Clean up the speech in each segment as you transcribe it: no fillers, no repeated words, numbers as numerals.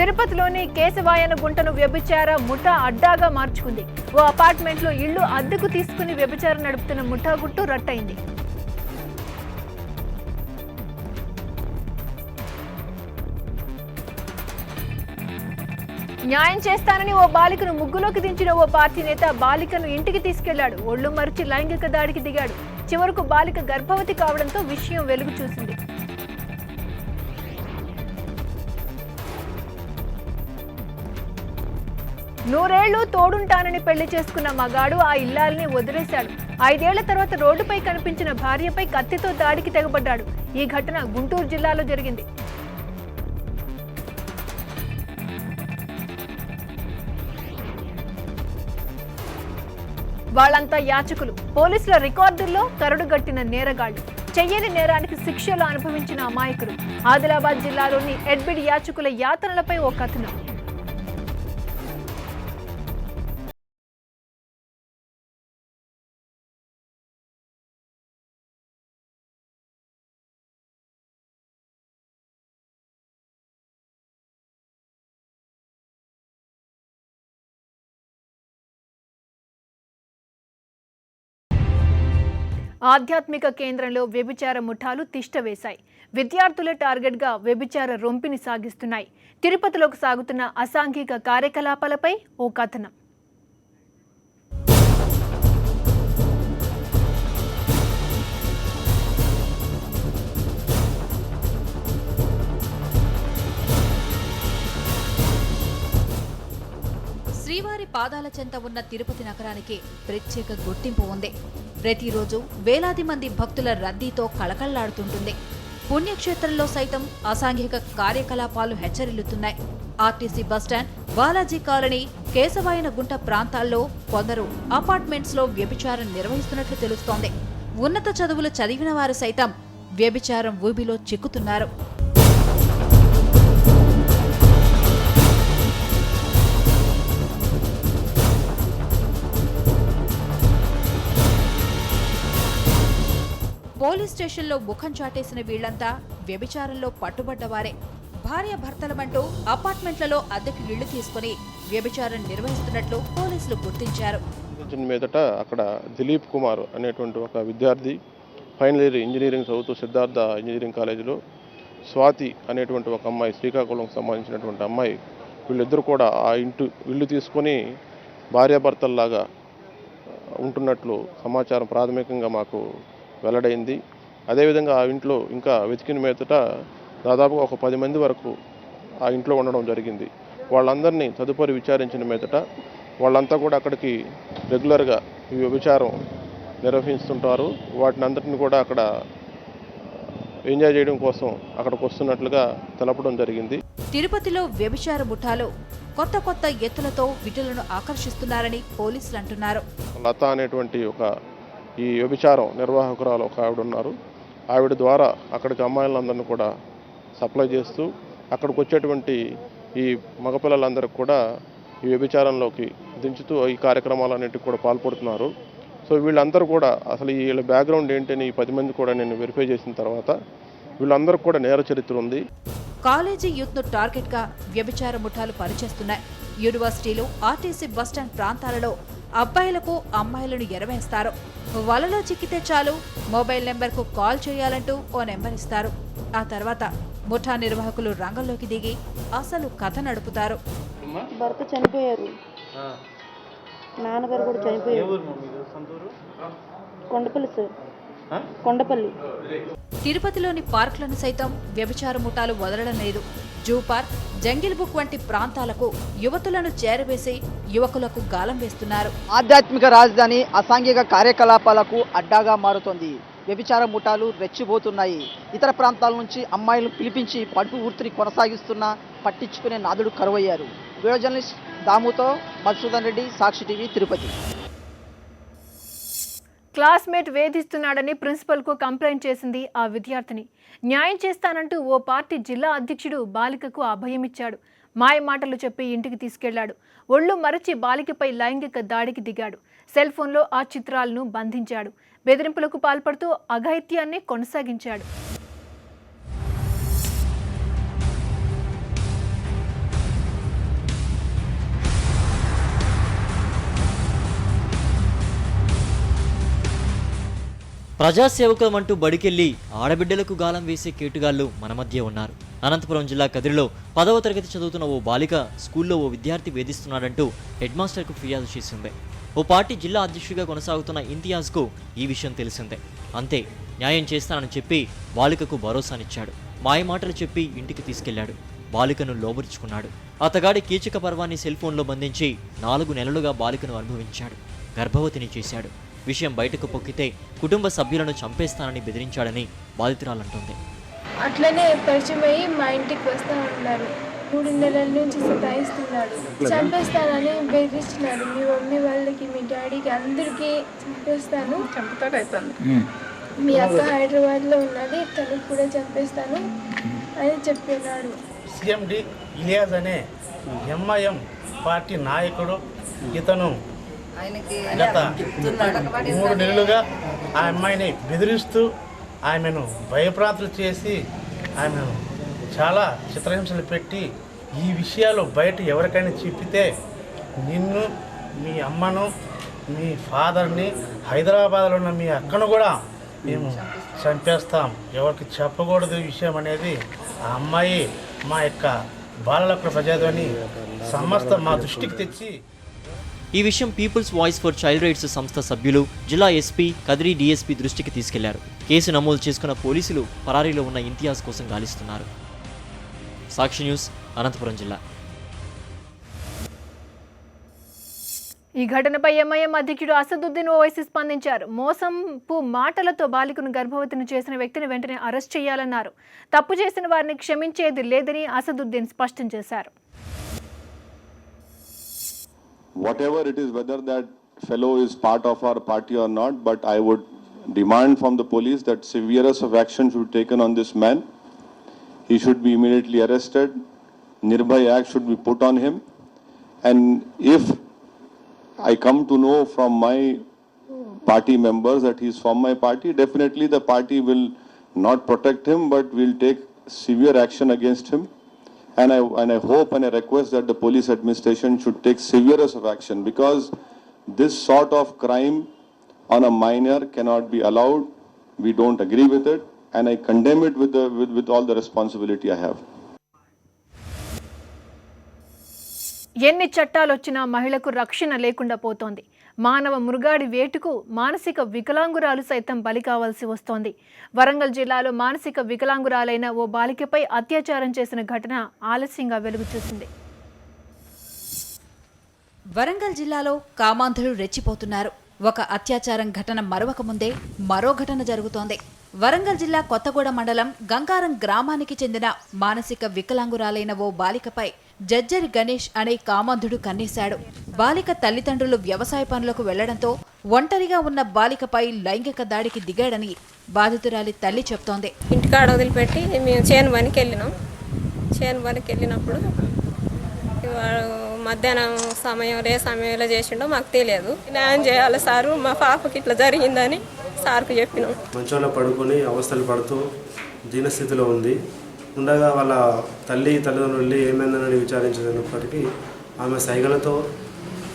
తిరుపతిలోని కేశవాయన గుంటను వ్యభిచార ముఠా అడ్డాగా మార్చుకుంది. ఓ అపార్ట్మెంట్లో ఇళ్లు అద్దెకు తీసుకుని వ్యభిచారం నడుపుతున్న ముఠా గుట్టు రట్టయింది. న్యాయం చేస్తానని ఓ బాలికను ముగ్గులోకి దించిన ఓ పార్టీ నేత బాలికను ఇంటికి తీసుకెళ్లాడు. ఒళ్లు మరిచి లైంగిక దాడికి దిగాడు. చివరకు బాలిక గర్భవతి కావడంతో విషయం వెలుగు చూసింది. నూరేళ్లు తోడుంటానని పెళ్లి చేసుకున్న మగాడు ఆ ఇల్లాల్ని వదిలేశాడు. 5 ఏళ్ల తర్వాత రోడ్డుపై కనిపించిన భార్యపై కత్తితో దాడికి తెగబడ్డాడు. ఈ ఘటన గుంటూరు జిల్లాలో జరిగింది. వాళ్ళంతా యాచకులు. పోలీసుల రికార్డుల్లో కరడుగట్టిన నేరగాళ్లు. చెయ్యని నేరానికి శిక్షలు అనుభవించిన అమాయకులు. ఆదిలాబాద్ జిల్లాలోని ఎడ్బిడ్ యాచకుల యాతనలపై ఓ కథనం. ఆధ్యాత్మిక కేంద్రంలో వ్యభిచార ముఠాలు తిష్టవేశాయి. విద్యార్థులే టార్గెట్గా వ్యభిచార రొంపిని సాగిస్తున్నాయి. తిరుపతిలోకి సాగుతున్న అసాంఘిక కార్యకలాపాలపై ఓ కథనం. శ్రీవారి పాదాల చెంత ఉన్న తిరుపతి నగరానికి ప్రత్యేక గుర్తింపు ఉంది. ప్రతిరోజు వేలాది మంది భక్తుల రద్దీతో కళకళ్లాడుతుంటుంది. పుణ్యక్షేత్రంలో సైతం అసాంఘిక కార్యకలాపాలు హెచ్చరిల్లుతున్నాయి. ఆర్టీసీ బస్టాండ్, బాలాజీ కాలనీ, కేశవాయన గుంట ప్రాంతాల్లో కొందరు అపార్ట్మెంట్స్ లో వ్యభిచారం నిర్వహిస్తున్నట్లు తెలుస్తోంది. ఉన్నత చదువులు చదివిన వారు సైతం వ్యభిచారం ఊబిలో చిక్కుతున్నారు. పోలీస్ స్టేషన్లో ముఖం చాటేసిన వీళ్లంతా వ్యభిచారంలో పట్టుబడ్డవారే. భార్యాభర్తలమంటూ అపార్ట్మెంట్లలో అద్దెకు ఇళ్లు తీసుకుని వ్యభిచారం నిర్వహిస్తున్నట్లు పోలీసులు గుర్తించారు. మీదట అక్కడ దిలీప్ కుమార్ అనేటువంటి ఒక విద్యార్థి ఫైనల్ ఇయర్ ఇంజనీరింగ్ చదువుతూ సిద్ధార్థ ఇంజనీరింగ్ కాలేజీలో, స్వాతి అనేటువంటి ఒక అమ్మాయి శ్రీకాకుళంకి సంబంధించినటువంటి అమ్మాయి, వీళ్ళిద్దరూ కూడా ఆ ఇల్లు తీసుకొని భార్యాభర్తల్లాగా ఉంటున్నట్లు సమాచారం ప్రాథమికంగా మాకు వెల్లడైంది. అదేవిధంగా ఆ ఇంట్లో ఇంకా వెతికిన మీదట దాదాపుగా ఒక 10 మంది వరకు ఆ ఇంట్లో ఉండడం జరిగింది. వాళ్ళందరినీ తదుపరి విచారించిన మీదట వాళ్ళంతా కూడా అక్కడికి రెగ్యులర్గా ఈ వ్యభిచారం నిర్వహిస్తుంటారు. వాటిని అందరినీ కూడా అక్కడ ఎంజాయ్ చేయడం కోసం అక్కడికి వస్తున్నట్లుగా తెలపడం జరిగింది. తిరుపతిలో వ్యభిచార ముఠాలు కొత్త కొత్త ఎత్తులతో విటులను ఆకర్షిస్తున్నారని పోలీసులు అంటున్నారు. లత అనేటువంటి ఒక ఈ వ్యభిచారం నిర్వాహకురాలు ఒక ఆవిడ ఉన్నారు. ఆవిడ ద్వారా అక్కడికి అమ్మాయిలందరినీ కూడా సప్లై చేస్తూ అక్కడికి వచ్చేటువంటి ఈ మగపిల్లలందరికీ కూడా ఈ వ్యభిచారంలోకి దించుతూ ఈ కార్యక్రమాలన్నిటికీ కూడా పాల్పడుతున్నారు. సో వీళ్ళందరూ కూడా అసలు వీళ్ళ బ్యాక్గ్రౌండ్ ఏంటని 10 మంది కూడా నేను వెరిఫై చేసిన తర్వాత వీళ్ళందరికీ కూడా నేర చరిత్ర ఉంది. కాలేజీ యూత్ను టార్గెట్గా వ్యభిచార ముఠాలు పనిచేస్తున్నాయి. యూనివర్సిటీలు, ఆర్టీసీ బస్టాండ్ ప్రాంతాలలో అబ్బాయిలకు అమ్మాయిలను ఎరవేస్తారు. వలలో చిక్కితే చాలు మొబైల్ నెంబర్కు కాల్ చేయాలంటూ ఓ నెంబర్ ఇస్తారు. ఆ తర్వాత ముఠా నిర్వాహకులు రంగంలోకి దిగి అసలు కథ నడుపుతారు. భర్త చనిపోయారు, నాన్నగారు కూడా చనిపోయారు. కొండపల్లి సార్, కొండపల్లి. తిరుపతిలోని పార్కులను సైతం వ్యభిచార ముఠాలు వదలడం లేదు. జూ పార్క్, జంగిల్ బుక్ వంటి ప్రాంతాలకు యువతులను చేరవేసి యువకులకు గాలం వేస్తున్నారు. ఆధ్యాత్మిక రాజధాని అసాంఘిక కార్యకలాపాలకు అడ్డాగా మారుతోంది. వ్యభిచార ముఠాలు రెచ్చిపోతున్నాయి. ఇతర ప్రాంతాల నుంచి అమ్మాయిలను పిలిపించి పట్టు వృత్తిని కొనసాగిస్తున్నా పట్టించుకునే నాదుడు కరువయ్యారు. వీడియో జర్నలిస్ట్ దాముతో మధుసూదన్ రెడ్డి, సాక్షి టీవీ, తిరుపతి. క్లాస్మేట్ వేధిస్తున్నాడని ప్రిన్సిపల్కు కంప్లైంట్ చేసింది ఆ విద్యార్థిని. న్యాయం చేస్తానంటూ ఓ పార్టీ జిల్లా అధ్యక్షుడు బాలికకు అభయమిచ్చాడు. మాయ మాటలు చెప్పి ఇంటికి తీసుకెళ్లాడు. ఒళ్లు మరచి బాలికపై లైంగిక దాడికి దిగాడు. సెల్ ఫోన్లో ఆ చిత్రాలను బంధించాడు. బెదిరింపులకు పాల్పడుతూ అఘాయిత్యాన్ని కొనసాగించాడు. ప్రజాసేవకమంటూ బడికెళ్లి ఆడబిడ్డలకు గాలం వేసే కేటుగాళ్లు మన మధ్య ఉన్నారు. అనంతపురం జిల్లా కదిరిలో 10వ తరగతి చదువుతున్న ఓ బాలిక స్కూల్లో ఓ విద్యార్థి వేధిస్తున్నాడంటూ హెడ్ మాస్టర్కు ఫిర్యాదు చేసింది. ఓ పార్టీ జిల్లా అధ్యక్షుడిగా కొనసాగుతున్న ఇంతియాజ్కు ఈ విషయం తెలిసిందే. అంతే, న్యాయం చేస్తానని చెప్పి బాలికకు భరోసానిచ్చాడు. మాయమాటలు చెప్పి ఇంటికి తీసుకెళ్లాడు. బాలికను లోబరుచుకున్నాడు. అతగాడి కీచక పర్వాన్ని సెల్ ఫోన్లో బంధించి 4 నెలలుగా బాలికను అనుభవించాడు. గర్భవతిని చేశాడు. విషయం బయటకు పొక్కితే కుటుంబ సభ్యులను చంపేస్తానని బెదిరించాడని బాధితురాలంటోంది. అట్లనే పరిచయం అయ్యి మా ఇంటికి వస్తా ఉన్నారు. 3 నెలల నుంచి సతాయిస్తున్నాడు. చంపేస్తానని బెదిరిస్తున్నాడు. మీ మమ్మీ వాళ్ళకి, మీ డాడీకి, అందరికీ చంపేస్తాను, మీ అక్క హైదరాబాద్లో ఉన్నది, తనకు కూడా చంపేస్తాను అని చెప్పినాడు. సిఎండి ఇలియాజ్ అనే ఎంఐఎం పార్టీ నాయకుడు. ఇతను గత 3 నెలలుగా ఆ అమ్మాయిని బెదిరిస్తూ ఆమెను భయప్రాంతులు చేసి ఆమెను చాలా చిత్రహింసలు పెట్టి, ఈ విషయాలు బయట ఎవరికైనా చెప్పితే నిన్ను, మీ అమ్మను, మీ ఫాదర్ని, హైదరాబాద్లో ఉన్న మీ అక్కను కూడా మేము చంపేస్తాం, ఎవరికి చెప్పకూడదు ఈ విషయం అనేది ఆ అమ్మాయి మా యొక్క బాలల ప్రజాధ్వని సంస్థ మా దృష్టికి తెచ్చి ఈ విషయం people's voice for child rights సంస్థ సభ్యులు జిల్లా ఎస్పీ, కదిరి డీఎస్పీ దృష్టికి తీసుకెళ్లారు. కేసు నమోదు చేసుకున్న పోలీసులు పరారీలో ఉన్న ఇంతియాజ్ కోసం గాలిస్తున్నారు. సాక్షి న్యూస్, అనంతపురం జిల్లా. ఈ ఘటనపై ఎంఐఎం అధ్యక్షుడు అసదుద్దీన్ ఓవైసీ స్పందించారు. మోసంపు మాటలతో బాలికను గర్భవతిని చేసిన వ్యక్తిని వెంటనే అరెస్ట్ చేయాలన్నారు. తప్పు చేసిన వారిని క్షమించేది లేదని అసదుద్దీన్ స్పష్టం చేశారు. Whatever it is, whether that fellow is part of our party or not, but I would demand from the police that severest of action should be taken on this man. He should be immediately arrested. Nirbhay Act should be put on him. And if I come to know from my party members that he is from my party, definitely the party will not protect him, but will take severe action against him. And I hope and I request that the police administration should take severest of action, because this sort of crime on a minor cannot be allowed. We don't agree with it, and I condemn it with all the responsibility I have. ఎన్ని చట్టాలు వచ్చినా మహిళకు రక్షణ లేకుండా పోతోంది. మానవ మృగాడి వేటుకు మానసిక వికలాంగురాలు సైతం బలి కావాల్సి వస్తోంది. వరంగల్ జిల్లాలో మానసిక వికలాంగురాలైన ఓ బాలికపై అత్యాచారం చేసిన ఘటన ఆలస్యంగా వెలుగు చూసింది. వరంగల్ జిల్లాలో కామాంధులు రెచ్చిపోతున్నారు. ఒక అత్యాచారం ఘటన మరొక ముందే మరో ఘటన జరుగుతోంది. వరంగల్ జిల్లా కొత్తగూడ మండలం గంగారం గ్రామానికి చెందిన మానసిక వికలాంగురాలైన ఓ బాలికపై జజ్జరి గణేష్ అనే కామాంధుడు కన్నేశాడు. బాలిక తల్లిదండ్రులు వ్యవసాయ పనులకు వెళ్లడంతో ఒంటరిగా ఉన్న బాలికపై లైంగిక దాడికి దిగాడని బాధితురాలి తల్లి చెప్తోంది. ఇంటికాడ వదిలిపెట్టి మేము చేను పనికి వెళ్ళినప్పుడు మధ్యాహ్నం సమయంలో చేసిండో మాకు తెలియదు. న్యాయం చేయాలి సారు, మా పాపకి ఇట్లా జరిగిందని సార్కు చెప్పినాం. మంచంలో పడుకొని అవస్థలు పడుతూ దీనస్థితిలో ఉంది. ఉండగా వాళ్ళ తల్లిదండ్రులు ఏమైందని విచారించినప్పటికీ ఆమె సైగలతో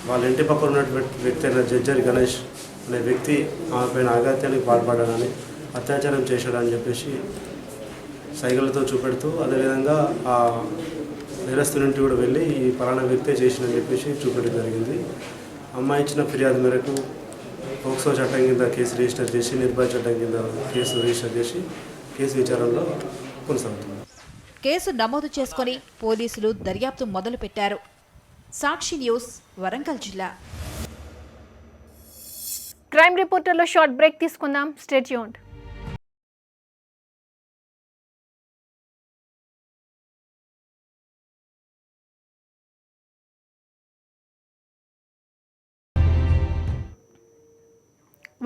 వాళ్ళ ఇంటి పక్కన ఉన్నటువంటి వ్యక్తి అయిన జజ్జరి గణేష్ అనే వ్యక్తి ఆమె పైన అఘాత్యానికి పాల్పడ్డాడని, అత్యాచారం చేశాడని చెప్పేసి సైగలతో చూపెడుతూ, అదేవిధంగా ఆ నేరస్తునింటి కూడా వెళ్ళి ఈ పలానా వ్యక్తే చేసిందని చెప్పేసి చూపెట్టడం జరిగింది. అమ్మాయి ఇచ్చిన ఫిర్యాదు మేరకు పోక్సో చట్టం కింద కేసు రిజిస్టర్ చేసి, నిర్భయ చట్టం కింద కేసు రిజిస్టర్ చేసి కేసు విచారణలో కొనసాగుతుంది. కేసు నమోదు చేసుకుని పోలీసులు దర్యాప్తు మొదలుపెట్టారు. సాక్షి న్యూస్, వరంగల్ జిల్లా. క్రైమ్ రిపోర్టర్లో షార్ట్ బ్రేక్ తీసుకుందాం. Stay tuned.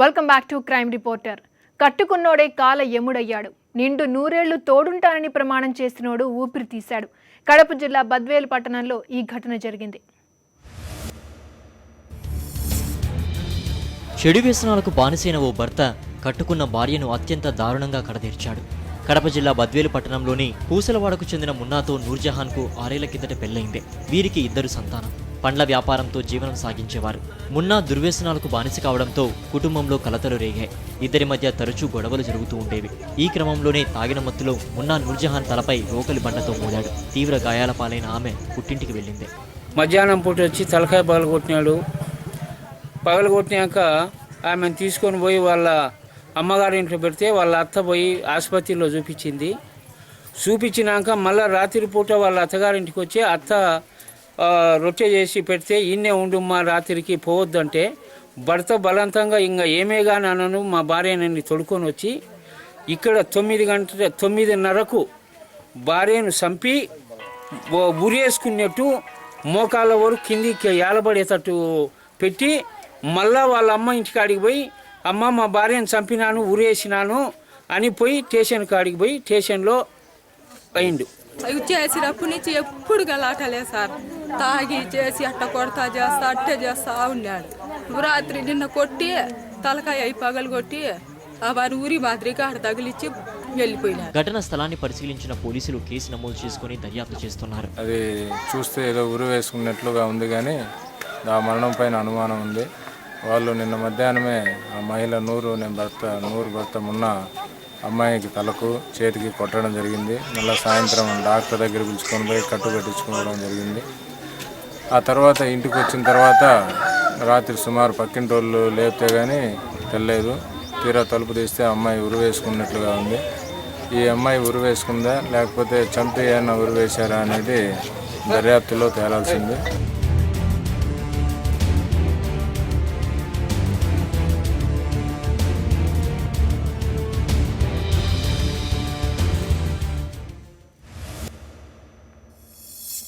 Welcome back to crime reporter. కట్టుకున్నోడే కాల యముడయ్యాడు. నిండు 100 ఏళ్లు తోడుంటానని ప్రమాణం చేసినోడు ఊపిరి తీశాడు. కడప జిల్లా బద్వేలు పట్టణంలో ఈ ఘటన జరిగింది. చెడు వ్యసనాలకు బానిసైన ఓ భర్త కట్టుకున్న భార్యను అత్యంత దారుణంగా కడతీర్చాడు. కడప జిల్లా బద్వేలు పట్టణంలోని పూసలవాడకు చెందిన మున్నాతో నూర్జహాన్కు 6 ఏళ్ల కిందట పెళ్లైంది. వీరికి 2 సంతానం. పండ్ల వ్యాపారంతో జీవనం సాగించేవారు. మున్నా దుర్వ్యసనాలకు బానిస కావడంతో కుటుంబంలో కలతలు రేగాయి. ఇద్దరి మధ్య తరచూ గొడవలు జరుగుతూ ఉండేవి. ఈ క్రమంలోనే తాగిన మత్తులో మున్నా నూర్జహాన్ తలపై రోకలి బండతో మోదాడు. తీవ్ర గాయాల పాలైన ఆమె పుట్టింటికి వెళ్ళింది. మధ్యాహ్నం పూట వచ్చి తలకాయ పగలగొట్టినాడు. పగలగొట్టినాక ఆమెను తీసుకొని పోయి వాళ్ళ అమ్మగారి ఇంట్లో పెడితే వాళ్ళ అత్త పోయి ఆసుపత్రిలో చూపించినాక మళ్ళీ రాత్రి పూట వాళ్ళ అత్తగారింటికి వచ్చి అత్త రొట్టె చేసి పెడితే ఈయనే ఉండుమ్మా రాత్రికి పోవద్దంటే భర్త బలవంతంగా ఇంకా ఏమే కానీ అనను మా భార్యని తొడుకొని వచ్చి ఇక్కడ 9:30కు భార్యను చంపి ఉరేసుకున్నట్టు మోకాళ్ళ వరకు కిందికి ఏలబడేటట్టు పెట్టి మళ్ళా వాళ్ళ అమ్మ ఇంటికాడికి పోయి అమ్మ మా భార్యను చంపినాను ఉరేసినాను అని పోయి స్టేషన్ కాడికి పోయి స్టేషన్లో అయిండు. అవి చేసినప్పటి నుంచి ఎప్పుడు గలాటలే సార్. తాగి చేసి అట్ట కొడతా చేస్తా అట్టే చేస్తా ఉన్నాడు. రాత్రి నిన్న కొట్టి తలకాయ పగలు కొట్టి వారి ఊరి మాదిరిగా అక్కడ తగిలిచ్చి వెళ్ళిపోయినారు. ఘటన స్థలాన్ని పరిశీలించిన పోలీసులు కేసు నమోదు చేసుకుని దర్యాప్తు చేస్తున్నారు. అది చూస్తే ఏదో ఉరి వేసుకున్నట్లుగా ఉంది కానీ ఆ మరణం పైన అనుమానం ఉంది. వాళ్ళు నిన్న మధ్యాహ్నమే ఆ మహిళ నూరు భర్త మున్న అమ్మాయికి తలకు చేతికి కొట్టడం జరిగింది. మళ్ళీ సాయంత్రం డాక్టర్ దగ్గర పిలుచుకొని పోయి కట్టు కట్టించుకోవడం జరిగింది. ఆ తర్వాత ఇంటికి వచ్చిన తర్వాత రాత్రి సుమారు పక్కింటి వాళ్ళు లేపితే కానీ తెలియదు. తీరా తలుపు తీస్తే అమ్మాయి ఉరి వేసుకున్నట్లుగా ఉంది. ఈ అమ్మాయి ఉరి వేసుకుందా లేకపోతే చంపి ఏమన్నా ఉరి వేశారా అనేది దర్యాప్తులో తేలాల్సింది.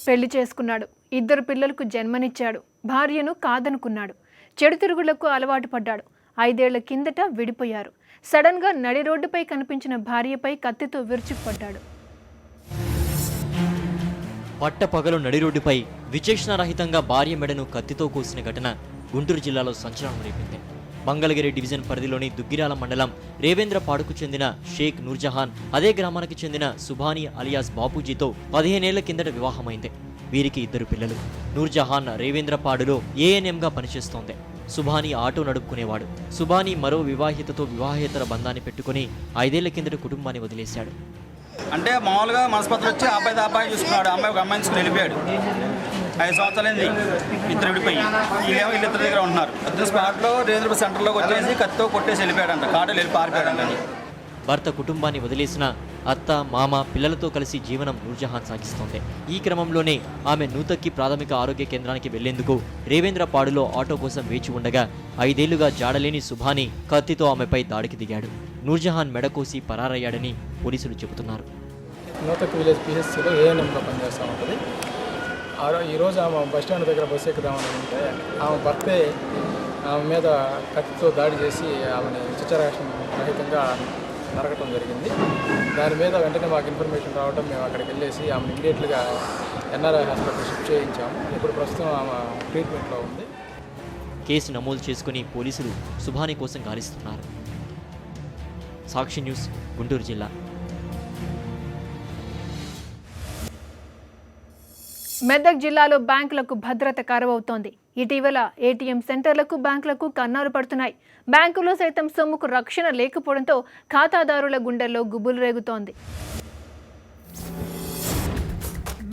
పెళ్లి చేసుకున్నాడు. 2 పిల్లలకు జన్మనిచ్చాడు. భార్యను కాదనుకున్నాడు. చెడు తిరుగులకు అలవాటు పడ్డాడు. 5 ఏళ్ల కిందట విడిపోయారు. సడన్గా నడి రోడ్డుపై కనిపించిన భార్యపై కత్తితో విరుచుకుపడ్డాడు. పట్టపగలు నడి రోడ్డుపై విచక్షణారహితంగా భార్య మెడను కత్తితో కోసిన ఘటన గుంటూరు జిల్లాలో సంచలనం రేపింది. మంగళగిరి డివిజన్ పరిధిలోని దుగ్గిరాల మండలం రేవేంద్రపాడుకు చెందిన షేక్ నూర్జహాన్ అదే గ్రామానికి చెందిన సుభానీ అలియాస్ బాపూజీతో 15 ఏళ్ల కిందట వివాహమైంది. వీరికి 2 పిల్లలు. నూర్జహాన్ రేవేంద్రపాడులో ఏఎన్ఎంగా పనిచేస్తోంది. సుభానీ ఆటో నడుపుకునేవాడు. సుభానీ మరో వివాహితతో వివాహేతర బంధాన్ని పెట్టుకుని 5 ఏళ్ల కిందట కుటుంబాన్ని వదిలేశాడు. అంటే మామూలుగా మనస్పత్రులు వచ్చి అబ్బాయి చూసుకున్నాడు. అమ్మాయి ఒక అమ్మాయిని తీసుకుని వెళ్ళిపోయాడు. 5 సంవత్సరాలైంది ఇద్దరు విడిపోయి. వీళ్ళిద్దరి దగ్గర ఉంటున్నారు. ఇద్దరు స్పాట్లో రేంద్ర సెంటర్లోకి వచ్చేసి కత్తితో కొట్టేసి వెళ్ళిపోయాడంట. కాటలు వెళ్ళి పారిపోయాడంట. భర్త కుటుంబాన్ని వదిలేసిన అత్త మామ పిల్లలతో కలిసి జీవనం నూర్జహాన్ సాగిస్తోంది. ఈ క్రమంలోనే ఆమె నూతక్కి ప్రాథమిక ఆరోగ్య కేంద్రానికి వెళ్లేందుకు రేవేంద్రపాడులో ఆటో కోసం వేచి ఉండగా 5 ఏళ్లుగా జాడలేని సుభానీ కత్తితో ఆమెపై దాడికి దిగాడు. నూర్జహాన్ మెడకోసి పరారయ్యాడని పోలీసులు చెబుతున్నారు. నూతక్ విలేజ్ పిహెచ్సిలో ఏఎన్ఎంగా పనిచేస్తూ ఉంటుంది. ఈరోజు ఆమె బస్టాండ్ దగ్గర బస్సు ఎక్కుదామని ఉంటే ఆమె భర్తే ఆమె మీద కత్తితో దాడి చేసి ఆమెని రహితంగా నరకటం జరిగింది. దాని మీద వెంటనే మాకు ఇన్ఫర్మేషన్ రావడం మేము అక్కడికి వెళ్ళేసి ఆమెను ఇమీడియట్గా ఎన్ఆర్ఐ హాస్పిటల్ షిఫ్ట్ చేయించాము. ఇప్పుడు ప్రస్తుతం ఆమె ట్రీట్మెంట్లో ఉంది. కేసు నమోదు చేసుకుని పోలీసులు సుభానీ కోసం గాలిస్తున్నారు. సాక్షి న్యూస్, గుంటూరు జిల్లా. మెదక్ జిల్లాలో బ్యాంకులకు భద్రత కరువవుతోంది. ఇటీవల ఏటీఎం సెంటర్లకు బ్యాంకులకు కన్నాలు పడుతున్నాయి. బ్యాంకులో సైతం సొమ్ముకు రక్షణ లేకపోవడంతో ఖాతాదారుల గుండెల్లో గుబులు రేగుతోంది.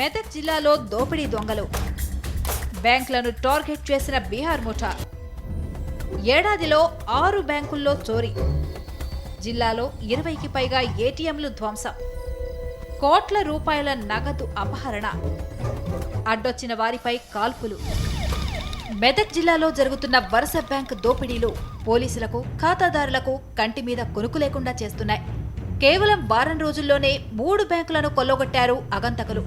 మెదక్ జిల్లాలో దోపిడీ దొంగలు. బ్యాంకులను టార్గెట్ చేసిన బీహార్ ముఠా. ఏడాదిలో 6 బ్యాంకుల్లో చోరీ. జిల్లాలో 20కి పైగా ఏటీఎంలు ధ్వంసం. కోట్ల రూపాయల నగదు అపహరణ. అడ్డొచ్చిన వారిపై కాల్పులు. మెదక్ జిల్లాలో జరుగుతున్న వరుస బ్యాంకు దోపిడీలు పోలీసులకు ఖాతాదారులకు కంటి మీద కొనుకు లేకుండా చేస్తున్నాయి. కేవలం వారం రోజుల్లోనే 3 బ్యాంకులను కొల్లగొట్టారు అగంతకులు.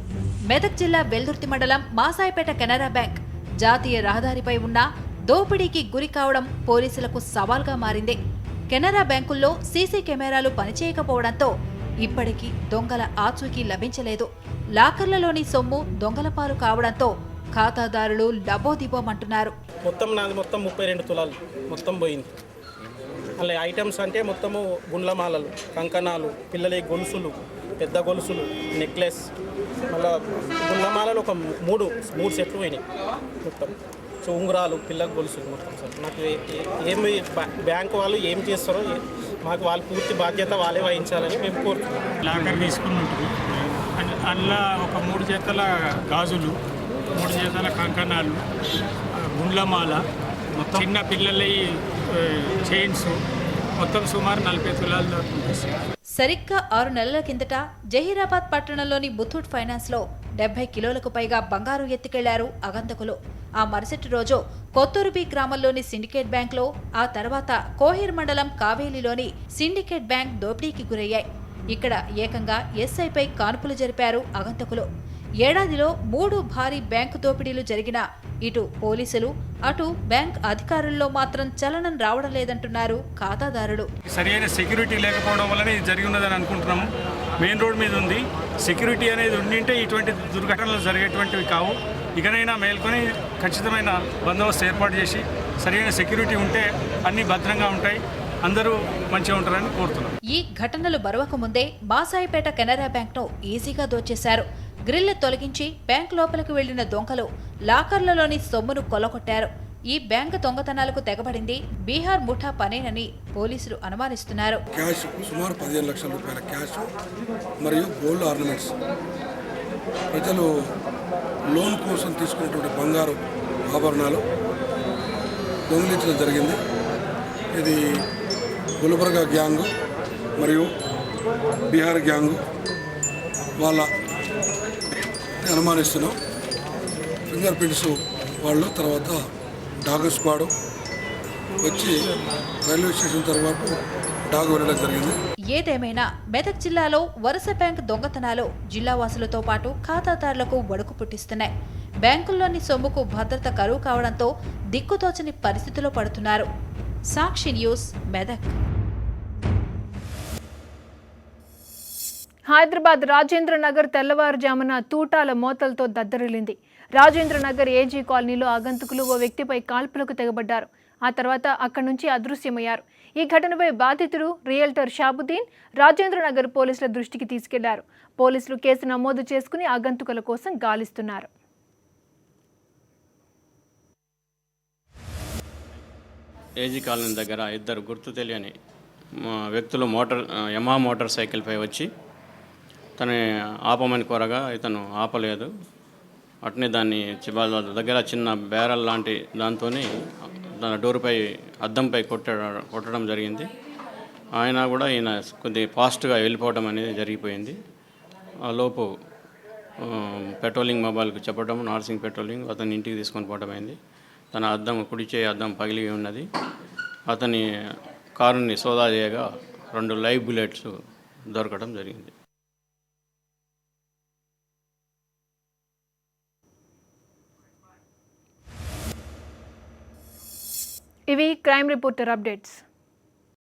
మెదక్ జిల్లా వెల్దుర్తి మండలం మాసాయిపేట కెనరా బ్యాంక్ జాతీయ రహదారిపై ఉన్న దోపిడీకి గురి కావడం పోలీసులకు సవాల్గా మారింది. కెనరా బ్యాంకుల్లో సీసీ కెమెరాలు పనిచేయకపోవడంతో ఇప్పటికీ దొంగల ఆచూకీ లభించలేదు. లాకర్లలోని సొమ్ము దొంగల పాలు కావడంతో ఖాతాదారులు డబోదిబోమంటున్నారు. నాది 32 తులాలు మొత్తం పోయింది. అలా ఐటమ్స్ అంటే మొత్తము గుండ్లమాలలు, కంకణాలు, పిల్లల గొలుసులు, పెద్ద గొలుసులు, నెక్లెస్, మళ్ళీ గున్నమాలలో ఒక మూడు సెట్లు పోయినాయి మొత్తం. సో ఉంగరాలు, పిల్ల గొలుసులు మొత్తం సార్. నాకు ఏమి బ్యాంకు వాళ్ళు ఏం చేస్తారో మాకు వాళ్ళ పూర్తి బాధ్యత వాళ్ళే వహించాలని మేము కోరుతున్నాం. లాకర్ తీసుకుని ఉంటుంది. అందులో ఒక 3 జతల గాజులు, 3 జతల కంకణాలు, గుండ్లమాల, చిన్న పిల్లల చైన్స్, మొత్తం సుమారు 40 తులాల దాకా ఉంటుంది. సరిగ్గా 6 నెలల కిందట జహీరాబాద్ పట్టణంలోని ముథూట్ ఫైనాన్స్ లో 70 కిలోలకు పైగా బంగారు ఎత్తుకెళ్లారు అగంతకులు. ఆ మరుసటి రోజు కొత్తూరుబి గ్రామంలోని సిండికేట్ బ్యాంక్ లో, ఆ తర్వాత కోహిర్ మండలం కావేలిలోని సిండికేట్ బ్యాంక్ దోపిడీకి గురయ్యాయి. ఇక్కడ ఏకంగా ఎస్ఐపై కాన్పులు జరిపారు అగంతకులు. ఏడాదిలో 3 భారీ బ్యాంకు దోపిడీలు జరిగినా ఇటు పోలీసులు అటు బ్యాంక్ అధికారుల్లో మాత్రం చలనం రావడం లేదంటున్నారు ఖాతాదారులు. సరైన సెక్యూరిటీ లేకపోవడం వల్లనే ఇది జరిగి ఉన్నదని అనుకుంటున్నాము. మెయిన్ రోడ్ మీద ఉంది. సెక్యూరిటీ అనేది ఉండింటే ఇటువంటి దుర్ఘటనలు జరిగేటువంటివి కావు. ఇకనైనా మేల్కొని ఖచ్చితమైన బందోబస్తు ఏర్పాటు చేసి సరైన సెక్యూరిటీ ఉంటే అన్ని భద్రంగా ఉంటాయి, అందరూ మంచిగా ఉంటారని కోరుతున్నాం. ఈ ఘటనలు బరవక ముందే బాసాయిపేట కెనరా బ్యాంక్ను ఈజీగా దోచేశారు. గ్రిల్ తొలగించి బ్యాంక్ లోపలికి వెళ్లిన దొంగలు లాకర్లలోని సొమ్మును కొల్లగొట్టారు. ఈ బ్యాంకు దొంగతనాలకు తెగబడింది బీహార్ ముఠా పనేనని పోలీసులు అనుమానిస్తున్నారు. క్యాష్ సుమారు 15 లక్షల రూపాయల క్యాష్ మరియు గోల్డ్ ఆర్నమెంట్స్, ప్రజలు లోన్ కోసం తీసుకున్నటువంటి బంగారు ఆభరణాలు దొంగిలించడం జరిగింది. ఇది గుల్బర్గా గ్యాంగు మరియు బీహార్ గ్యాంగు వాళ్ళ అనుమానిస్తున్నాం. ఫింగర్ ప్రింట్స్ వాళ్ళు, తర్వాత డాగ్ స్క్వాడ్ వచ్చి రైల్వే స్టేషన్ తర్వాత డాగ్ వెళ్ళడం జరిగింది. ఏదేమైనా మెదక్ జిల్లాలో వరుస బ్యాంక్ దొంగతనాలు జిల్లావాసులతో పాటు ఖాతాదారులకు వణుకు పుట్టిస్తున్నాయి. బ్యాంకుల్లోని సొమ్ముకు భద్రత కరువు కావడంతో దిక్కుతోచని పరిస్థితిలో పడుతున్నారు. సాక్షి న్యూస్, మెదక్. హైదరాబాద్ రాజేంద్ర నగర్ తెల్లవారుజామున తూటాల మోతలతో దద్దరిల్లింది. రాజేంద్ర నగర్ ఏజీ కాలనీలో ఆగంతుకులు ఓ వ్యక్తిపై కాల్పులకు తెగబడ్డారు. ఆ తర్వాత అక్కడి నుంచి అదృశ్యమయ్యారు. ఈ ఘటనపై బాధితుడు రియల్టర్ షాబుద్దీన్ రాజేంద్ర నగర్ పోలీసుల దృష్టికి తీసుకెళ్లారు. పోలీసులు కేసు నమోదు చేసుకుని ఆగంతుకుల కోసం గాలిస్తున్నారు. ఏజీ కాలనీ దగ్గర 2 గుర్తు తెలియని వ్యక్తులు యమా మోటార్ సైకిల్పై వచ్చి తను ఆపమని కోరగా ఇతను ఆపలేదు. అట్నే దాన్ని దగ్గర చిన్న బ్యారల్ లాంటి దాంతో తన డోరుపై అద్దంపై కొట్టడం జరిగింది. ఆయన కూడా ఈయన కొద్దిగా ఫాస్ట్గా వెళ్ళిపోవడం అనేది జరిగిపోయింది. ఆ లోపు పెట్రోలింగ్ మొబైల్కి చెప్పడం, నార్సింగ్ పెట్రోలింగ్ అతని ఇంటికి తీసుకొని పోవడం అయింది. తన అద్దం, కుడి చేయి అద్దం పగిలి ఉన్నది. అతని కారుని సోదా చేయగా 2 లైవ్ బుల్లెట్స్ దొరకడం జరిగింది. ఇవి క్రైమ్ రిపోర్టర్ అప్డేట్స్.